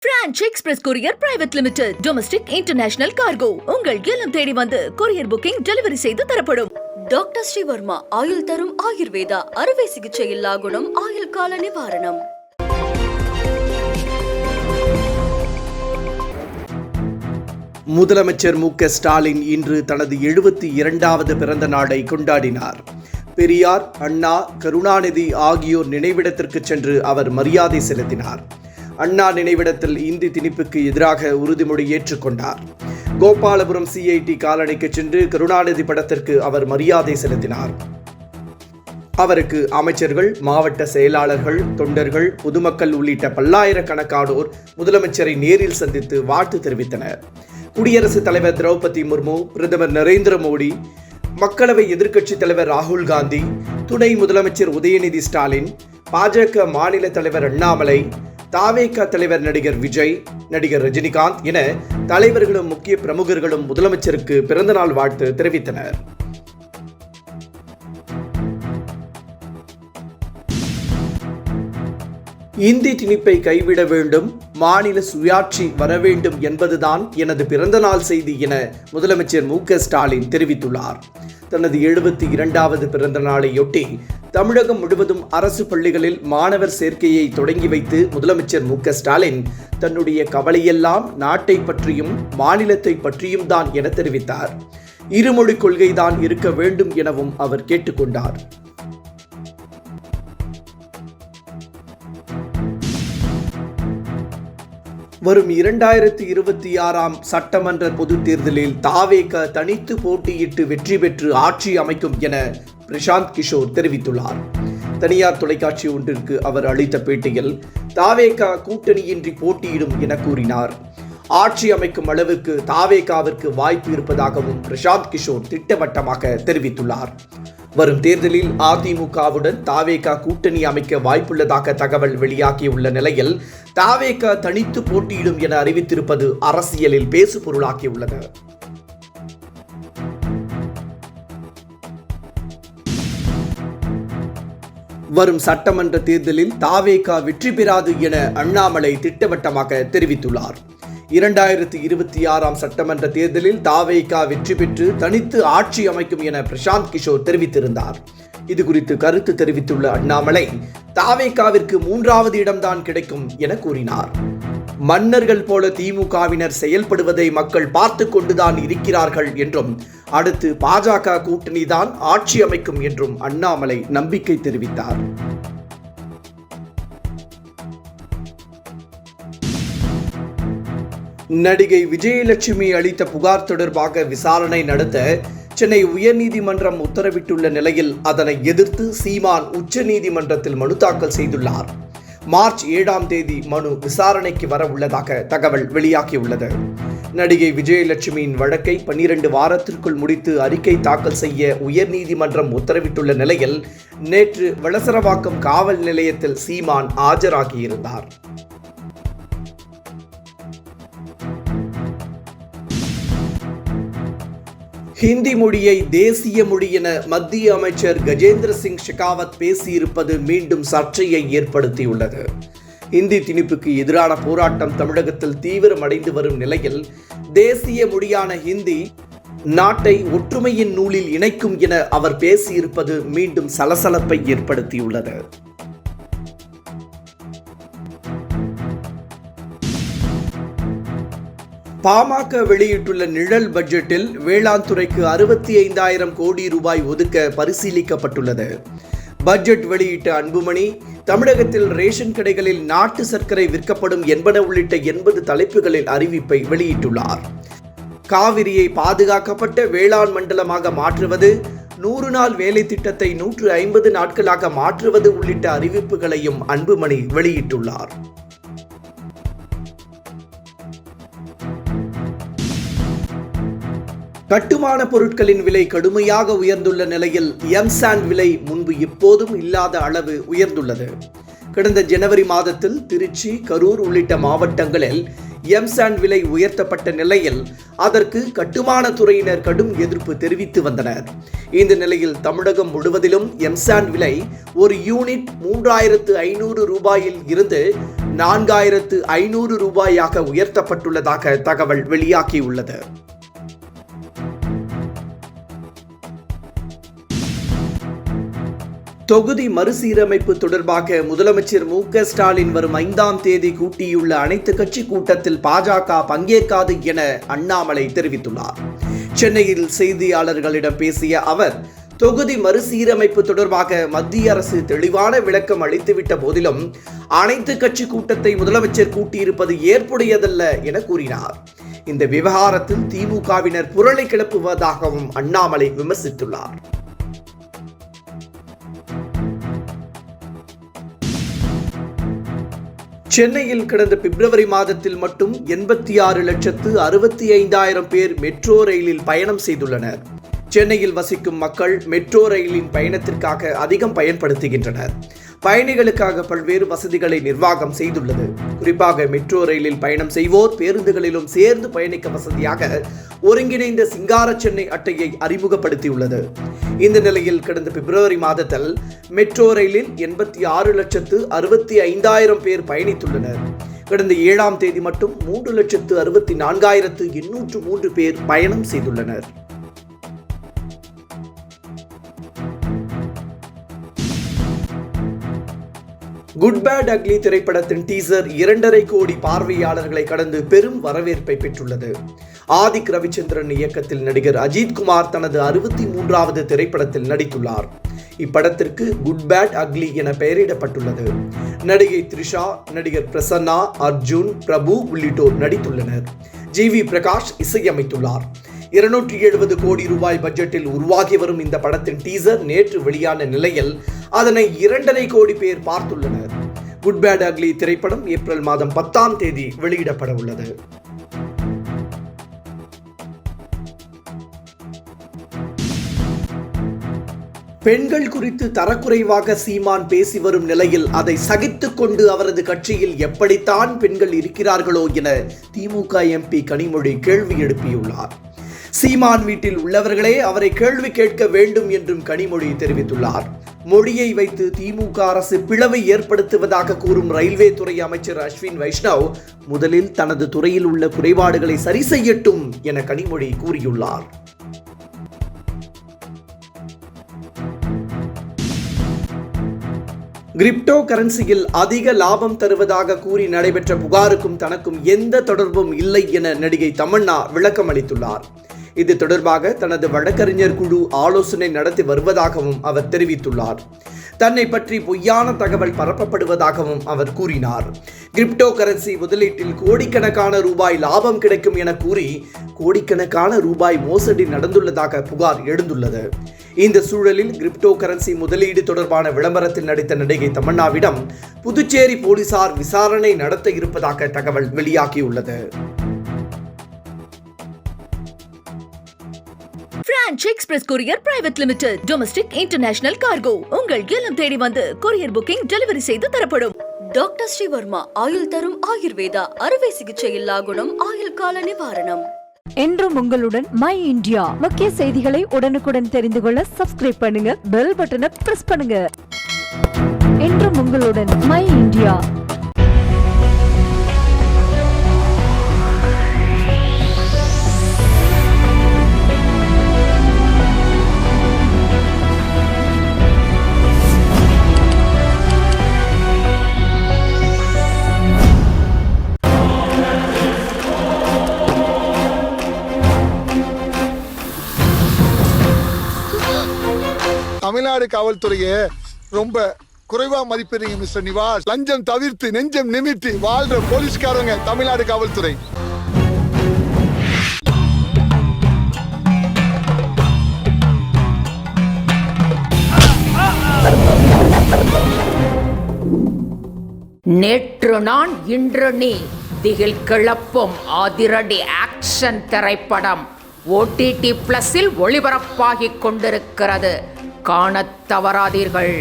Branch express courier private limited domestic international cargo உங்கள் இல்லம் தேடி வந்து கொரியர் புக்கிங் டெலிவரி செய்து தரப்படும். டாக்டர் ஸ்ரீவர்மா ஆயுள் தரும் ஆயுர்வேதா அறுவை சிகிச்சை இல்லா குணம் ஆயுள் கால நிவாரணம். முதலமைச்சர் மு.க.ஸ்டாலின் இன்று தனது 72வது பிறந்த நாளை கொண்டாடினார். பெரியார், அண்ணா, கருணாநிதி ஆகியோர் நினைவிடத்திற்கு சென்று அவர் மரியாதை செலுத்தினார். அண்ணா நினைவிடத்தில் இந்தி திணிப்புக்கு எதிராக உறுதிமொழி ஏற்றுக்கொண்டார். கோபாலபுரம் சிஐடி காலனிக்கு சென்று கருணாநிதி படத்திற்கு அவர் மரியாதை செலுத்தினார். அவருக்கு அமைச்சர்கள், மாவட்ட செயலாளர்கள், தொண்டர்கள், பொதுமக்கள் உள்ளிட்ட பல்லாயிரக்கணக்கானோர் முதலமைச்சரை நேரில் சந்தித்து வாழ்த்து தெரிவித்தனர். குடியரசுத் தலைவர் திரௌபதி முர்மு, பிரதமர் நரேந்திர மோடி, மக்களவை எதிர்க்கட்சித் தலைவர் ராகுல் காந்தி, துணை முதலமைச்சர் உதயநிதி ஸ்டாலின், பாஜக மாநில தலைவர் அண்ணாமலை, தாவேகா தலைவர் நடிகர் விஜய், நடிகர் ரஜினிகாந்த் என தலைவர்களும் முக்கிய பிரமுகர்களும் முதலமைச்சருக்கு பிறந்தநாள் வாழ்த்து தெரிவித்தனர். இந்தி திணிப்பை கைவிட வேண்டும், மாநில சுயாட்சி வர வேண்டும் என்பதுதான் எனது பிறந்தநாள் செய்தி என முதலமைச்சர் மு.க.ஸ்டாலின் தெரிவித்துள்ளார். தனது 72வது பிறந்த நாளையொட்டி தமிழகம் முழுவதும் அரசு பள்ளிகளில் மாணவர் சேர்க்கையை தொடங்கி வைத்து முதலமைச்சர் மு.க.ஸ்டாலின் தன்னுடைய கவலையெல்லாம் நாட்டை பற்றியும் மாநிலத்தை பற்றியும் தான் என தெரிவித்தார். இருமொழி கொள்கைதான் இருக்க வேண்டும் எனவும் அவர் கேட்டுக்கொண்டார். வரும் 2026 சட்டமன்ற பொதுத் தேர்தலில் தாவேகா தனித்து போட்டியிட்டு வெற்றி பெற்று ஆட்சி அமைக்கும் என பிரசாந்த் கிஷோர் தெரிவித்துள்ளார். தனியார் தொலைக்காட்சி ஒன்றிற்கு அவர் அளித்த பேட்டியில் தாவேகா கூட்டணியின்றி போட்டியிடும் என கூறினார். ஆட்சி அமைக்கும் அளவுக்கு தாவேகாவிற்கு வாய்ப்பு இருப்பதாகவும் பிரசாந்த் கிஷோர் திட்டவட்டமாக தெரிவித்துள்ளார். வரும் தேர்தலில் அதிமுகவுடன் தாவேகா கூட்டணி அமைக்க வாய்ப்புள்ளதாக தகவல் வெளியாகியுள்ள நிலையில் தாவேகா தனித்து போட்டியிடும் என அறிவித்திருப்பது அரசியலில் பேசுபொருளாகியுள்ளது. வரும் சட்டமன்ற தேர்தலில் தாவேகா வெற்றி பெறாது என அண்ணாமலை திட்டவட்டமாக தெரிவித்துள்ளார். 2026 சட்டமன்ற தேர்தலில் தாவேகா வெற்றி பெற்று தனித்து ஆட்சி அமைக்கும் என பிரசாந்த் கிஷோர் தெரிவித்திருந்தார். இது குறித்து கருத்து தெரிவித்துள்ள அண்ணாமலை தாவேகாவிற்கு 3வது இடம்தான் கிடைக்கும் என கூறினார். மன்னர்கள் போல திமுகவினர் செயல்படுவதை மக்கள் பார்த்து கொண்டுதான் இருக்கிறார்கள் என்றும் அடுத்து பாஜக கூட்டணிதான் ஆட்சி அமைக்கும் என்றும் அண்ணாமலை நம்பிக்கை தெரிவித்தார். நடிகை விஜயலட்சுமி அளித்த புகார் தொடர்பாக விசாரணை நடத்த சென்னை உயர்நீதிமன்றம் உத்தரவிட்டுள்ள நிலையில் அதனை எதிர்த்து சீமான் உச்சநீதிமன்றத்தில் மனு தாக்கல் செய்துள்ளார். மார்ச் 7ஆம் தேதி மனு விசாரணைக்கு வர உள்ளதாக தகவல் வெளியாகியுள்ளது. நடிகை விஜயலட்சுமியின் வழக்கை 12 வாரத்திற்குள் முடித்து அறிக்கை தாக்கல் செய்ய உயர்நீதிமன்றம் உத்தரவிட்டுள்ள நிலையில் நேற்று வளசரவாக்கம் காவல் நிலையத்தில் சீமான் ஆஜராகியிருந்தார். ஹிந்தி மொழியை தேசிய மொழி என மத்திய அமைச்சர் கஜேந்திர சிங் ஷெகாவத் பேசியிருப்பது மீண்டும் சர்ச்சையை ஏற்படுத்தியுள்ளது. இந்தி திணிப்புக்கு எதிரான போராட்டம் தமிழகத்தில் தீவிரமடைந்து வரும் நிலையில் தேசிய மொழியான ஹிந்தி நாட்டை ஒற்றுமையின் நூலில் இணைக்கும் என அவர் பேசியிருப்பது மீண்டும் சலசலப்பை ஏற்படுத்தியுள்ளது. பாமக வெளியிட்டுள்ள நிழல் பட்ஜெட்டில் வேளாண் துறைக்கு 65,000 கோடி ரூபாய் ஒதுக்க பரிசீலிக்கப்பட்டுள்ளது. பட்ஜெட் வெளியிட்ட அன்புமணி தமிழகத்தில் ரேஷன் கடைகளில் நாட்டு சர்க்கரை விற்கப்படும் என்பன உள்ளிட்ட 80 தலைப்புகளில் அறிவிப்பை வெளியிட்டுள்ளார். காவிரியை பாதுகாக்கப்பட்ட வேளாண் மண்டலமாக மாற்றுவது, 100 நாள் வேலை திட்டத்தை 150 நாட்களாக மாற்றுவது உள்ளிட்ட அறிவிப்புகளையும் அன்புமணி வெளியிட்டுள்ளார். கட்டுமான பொருட்களின் விலை கடுமையாக உயர்ந்துள்ள நிலையில் எம்சாண்ட் விலை முன்பு எப்போதும் இல்லாத அளவு உயர்ந்துள்ளது. கடந்த ஜனவரி மாதத்தில் திருச்சி, கரூர் உள்ளிட்ட மாவட்டங்களில் எம்சாண்ட் விலை உயர்த்தப்பட்ட நிலையில் அதற்கு கட்டுமான துறையினர் கடும் எதிர்ப்பு தெரிவித்து வந்தனர். இந்த நிலையில் தமிழகம் முழுவதிலும் எம்சாண்ட் விலை ஒரு யூனிட் 3500 ரூபாயில் இருந்து 4500 ரூபாயாக உயர்த்தப்பட்டுள்ளதாக தகவல் வெளியாகியுள்ளது. தொகுதி மறுசீரமைப்பு தொடர்பாக முதலமைச்சர் மு.க. ஸ்டாலின் வரும் 5ஆம் தேதி கூட்டியுள்ள அனைத்து கட்சி கூட்டத்தில் பாஜக பங்கேற்காது என அண்ணாமலை தெரிவித்துள்ளார். சென்னையில் செய்தியாளர்களிடம் பேசிய அவர், தொகுதி மறுசீரமைப்பு தொடர்பாக மத்திய அரசு தெளிவான விளக்கம் அளித்துவிட்ட போதிலும் அனைத்து கட்சி கூட்டத்தை முதலமைச்சர் கூட்டியிருப்பது ஏற்புடையதல்ல என கூறினார். இந்த விவகாரத்தில் திமுகவினர் புரளை கிளப்புவதாகவும் அண்ணாமலை விமர்சித்துள்ளார். சென்னையில் கடந்த பிப்ரவரி மாதத்தில் மட்டும் 86,65,000 பேர் மெட்ரோ ரயிலில் பயணம் செய்துள்ளனர். சென்னையில் வசிக்கும் மக்கள் மெட்ரோ ரயிலின் பயணத்திற்காக அதிகம் பயன்படுத்துகின்றனர். பயணிகளுக்காக பல்வேறு வசதிகளை நிர்வாகம் செய்துள்ளது. குறிப்பாக மெட்ரோ ரயிலில் பயணம் செய்வோர் பேருந்துகளிலும் சேர்ந்து பயணிக்க வசதியாக ஒருங்கிணைந்த சிங்கார சென்னை அட்டையை அறிமுகப்படுத்தியுள்ளது. இந்த நிலையில் கடந்த பிப்ரவரி மாதத்தில் மெட்ரோ ரயிலில் 86,65,000 பேர் பயணித்துள்ளனர். கடந்த 7ஆம் தேதி மட்டும் 3,64,803 பேர் பயணம் செய்துள்ளனர். குட் பேட் அக்லி திரைப்படத்தின் டீசர் 2.5 கோடி பார்வையாளர்களை கடந்து பெரும் வரவேற்பை பெற்றுள்ளது. ஆதிக் ரவிச்சந்திரன் இயக்கத்தில் நடிகர் அஜித்குமார் தனது 63வது திரைப்படத்தில் நடித்துள்ளார். இப்படத்திற்கு குட் பேட் அக்லி என பெயரிடப்பட்டுள்ளது. நடிகை த்ரிஷா, நடிகர் பிரசன்னா, அர்ஜுன், பிரபு உள்ளிட்டோர் நடித்துள்ளனர். ஜி.வி. பிரகாஷ் இசையமைத்துள்ளார். 270 கோடி ரூபாய் பட்ஜெட்டில் உருவாகி வரும் இந்த படத்தின் டீசர் நேற்று வெளியான நிலையில் அதனை 2.5 கோடி பேர் பார்த்துள்ளனர். குட் பேட் அக்லி திரைப்படம் ஏப்ரல் மாதம் 10ஆம் தேதி வெளியிடப்பட உள்ளது. பெண்கள் குறித்து தரக்குறைவாக சீமான் பேசி வரும் நிலையில் அதை சகித்துக் கொண்டு அவரது கட்சியில் எப்படித்தான் பெண்கள் இருக்கிறார்களோ என திமுக எம்பி கனிமொழி கேள்வி எழுப்பியுள்ளார். சீமான் வீட்டில் உள்ளவர்களே அவரை கேள்வி கேட்க வேண்டும் என்றும் கனிமொழி தெரிவித்துள்ளார். மொழியை வைத்து திமுக அரசு பிளவை ஏற்படுத்துவதாக கூறும் ரயில்வே துறை அமைச்சர் அஸ்வின் வைஷ்ணவ் முதலில் தனது துறையில் உள்ள குறைபாடுகளை சரி செய்யட்டும் என கனிமொழி கூறியுள்ளார். கிரிப்டோ கரன்சியில் அதிக லாபம் தருவதாக கூறி நடைபெற்ற புகாருக்கும் தனக்கும் எந்த தொடர்பும் இல்லை என நடிகை தமன்னா விளக்கம் அளித்துள்ளார். இது தொடர்பாக தனது வழக்கறிஞர் குழு ஆலோசனை நடத்தி வருவதாகவும் அவர் தெரிவித்துள்ளார். தன்னை பற்றி பொய்யான தகவல் பரப்பப்படுவதாகவும் அவர் கூறினார். கிரிப்டோ கரன்சி முதலீட்டில் கோடிக்கணக்கான ரூபாய் லாபம் கிடைக்கும் என கூறி கோடிக்கணக்கான ரூபாய் மோசடி நடந்துள்ளதாக புகார் எழுந்துள்ளது. இந்த சூழலில் கிரிப்டோ கரன்சி முதலீடு தொடர்பான விளம்பரத்தில் நடித்த நடிகை தமன்னாவிடம் புதுச்சேரி போலீசார் விசாரணை நடத்த இருப்பதாக தகவல் வெளியாகியுள்ளது. Branch express courier private limited domestic international cargo உங்கள் இல்லம் தேடி வந்து கொரியர் புக்கிங் டெலிவரி செய்து தரப்படும். டாக்டர் ஸ்ரீவர்மா ஆயுள் தரும் ஆயுர்வேதா அறுவை சிகிச்சை இல்லா குணம் ஆயுள் கால நிவாரணம். என்றும் உங்களுடன் மை இந்தியா. முக்கிய செய்திகளை உடனுக்குடன் தெரிந்து கொள்ள சப்ஸ்கிரைப் பண்ணுங்க, பெல் பட்டனை பிரஸ் பண்ணுங்க. என்றும் உங்களுடன் மை இந்தியா. தமிழ்நாடு காவல்துறையை ரொம்ப குறைவா மதிப்பிடுறீங்க மிஸ்டர் நிவாஸ். லஞ்சம் தவிர்த்து நெஞ்சம் நிமித்தி வாழ்ற போலீஸ்காரங்க தமிழ்நாடு காவல்துறை. நேற்று நான் இன்று நீ திகில் கிளப்பும் அதிரடி ஆக்ஷன் திரைப்படம் OTT+இல் ஒளிபரப்பாகிக் கொண்டிருக்கிறது. காணத் தவறாதீர்கள்.